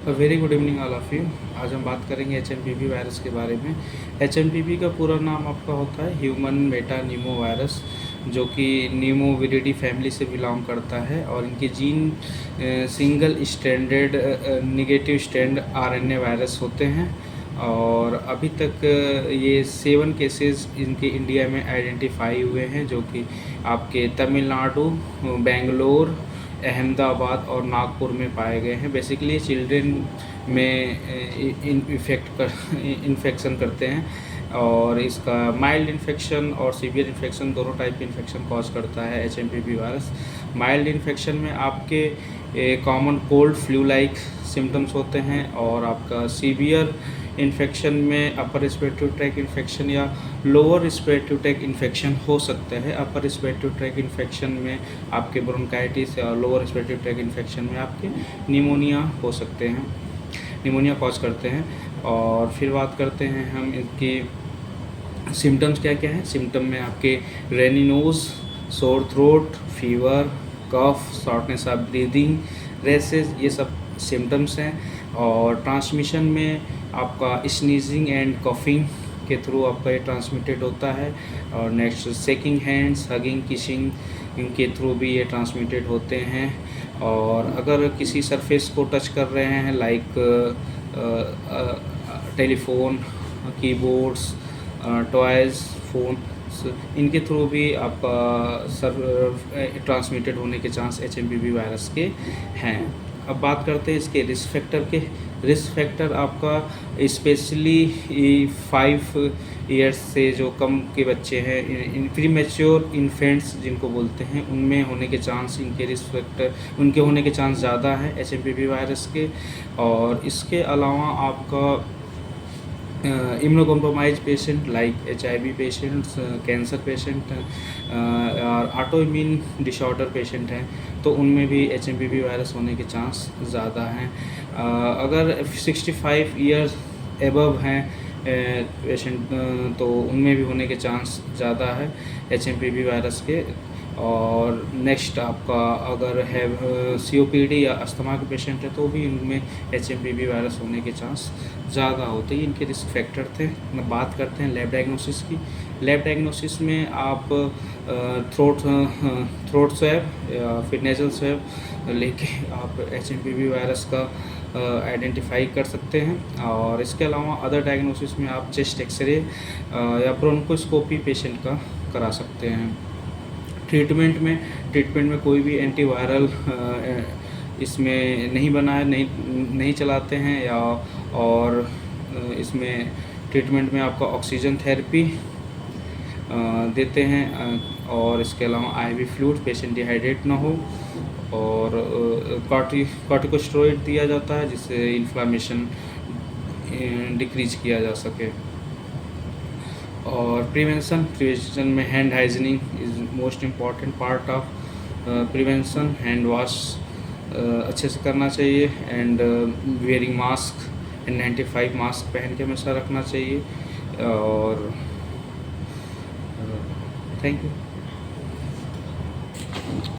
Very good evening all of you. आज हम बात करेंगे एचएमपीवी वायरस के बारे में। एचएमपीवी का पूरा नाम आपका होता है ह्यूमन मेटा नीमो वायरस, जो कि नीमोविरिडी फैमिली से बिलोंग करता है और इनके gene single stranded negative strand RNA virus होते हैं। और अभी तक ये 7 केसेस इनके इंडिया में आइडेंटिफाई हुए हैं, जो कि आपके तमिलनाडु, बेंगलोर, अहमदाबाद और नागपुर में पाए गए हैं। बेसिकली चिल्ड्रेन में इन्फेक्शन करते हैं और इसका माइल्ड इन्फेक्शन और सीवियर इन्फेक्शन दोनों टाइप के इन्फेक्शन कॉज करता है एचएमपीवी वायरस। माइल्ड इन्फेक्शन में आपके common cold flu like symptoms होते हैं और आपका सीवियर इन्फेक्शन में अपर रिस्पिरेटरी ट्रैक इन्फेक्शन या लोअर रिस्पिरेटरी ट्रैक इन्फेक्शन हो सकता है। अपर रिस्पिरेटरी ट्रैक इन्फेक्शन में आपके ब्रोंकाइटिस या लोअर रिस्पिरेटरी ट्रैक इन्फेक्शन में आपके निमोनिया हो सकते हैं, निमोनिया कॉज करते हैं। और फिर बात करते हैं हम इनकी सिम्टम्स क्या क्या हैं। सिम्टम में आपके runny nose, sore throat, fever, cough, shortness of breathing, rashes, ये सब सिम्टम्स हैं। और ट्रांसमिशन में आपका स्नीजिंग एंड कफिंग के थ्रू आपका ये ट्रांसमिटेड होता है। और next shaking hands, hugging, kissing, इनके थ्रू भी ये ट्रांसमिटेड होते हैं। और अगर किसी सरफेस को टच कर रहे हैं like telephone, keyboards, toys, phone, इनके थ्रू भी आपका ट्रांसमिटेड होने के चांस एचएमपीवी वायरस के हैं। अब बात करते हैं इसके रिस्क फैक्टर के। रिस्क फैक्टर आपका स्पेशली 5 ईयर्स से जो कम के बच्चे हैं, प्री मैच्योर इन्फेंट्स जिनको बोलते हैं, उनमें होने के चांस, इनके रिस्क फैक्टर उनके होने के चांस ज़्यादा है एचएमपीवी वायरस के। और इसके अलावा आपका immunocompromise patient like HIV patients, cancer patient और ऑटो इम्यून डिसऑर्डर पेशेंट हैं, तो उनमें भी एचएमपीवी वायरस होने के चांस ज़्यादा हैं। अगर 65 ईयर्स एबव हैं पेशेंट, तो उनमें भी होने के चांस ज़्यादा है एचएमपीवी वायरस के। और नेक्स्ट आपका अगर है सीओपीडी या अस्थमा के पेशेंट है, तो भी इनमें एचएमपीवी वायरस होने के चांस ज़्यादा होते हैं। इनके रिस्क फैक्टर थे। बात करते हैं लैब डायग्नोसिस की। लैब डायग्नोसिस में आप थ्रोट स्वैब या फिर नेजल स्वैब लेके आप एचएमपीवी वायरस का आइडेंटिफाई कर सकते हैं। और इसके अलावा अदर डायग्नोसिस में आप चेस्ट एक्सरे या ब्रोंकोस्कोपी पेशेंट का करा सकते हैं। ट्रीटमेंट में कोई भी एंटीवायरल इसमें नहीं बनाए, नहीं चलाते हैं या और इसमें ट्रीटमेंट में आपका ऑक्सीजन थेरेपी देते हैं। और इसके अलावा आईवी फ्लूइड, पेशेंट डिहाइड्रेट ना हो। और कॉर्टिकोस्टेरॉइड दिया जाता है जिससे इन्फ्लामेशन डिक्रीज किया जा सके। और प्रिवेंशन में hand hygiening is most important part of prevention. Hand wash अच्छे से करना चाहिए and wearing mask N95 mask पहन के हमेशा रखना चाहिए। और थैंक यू।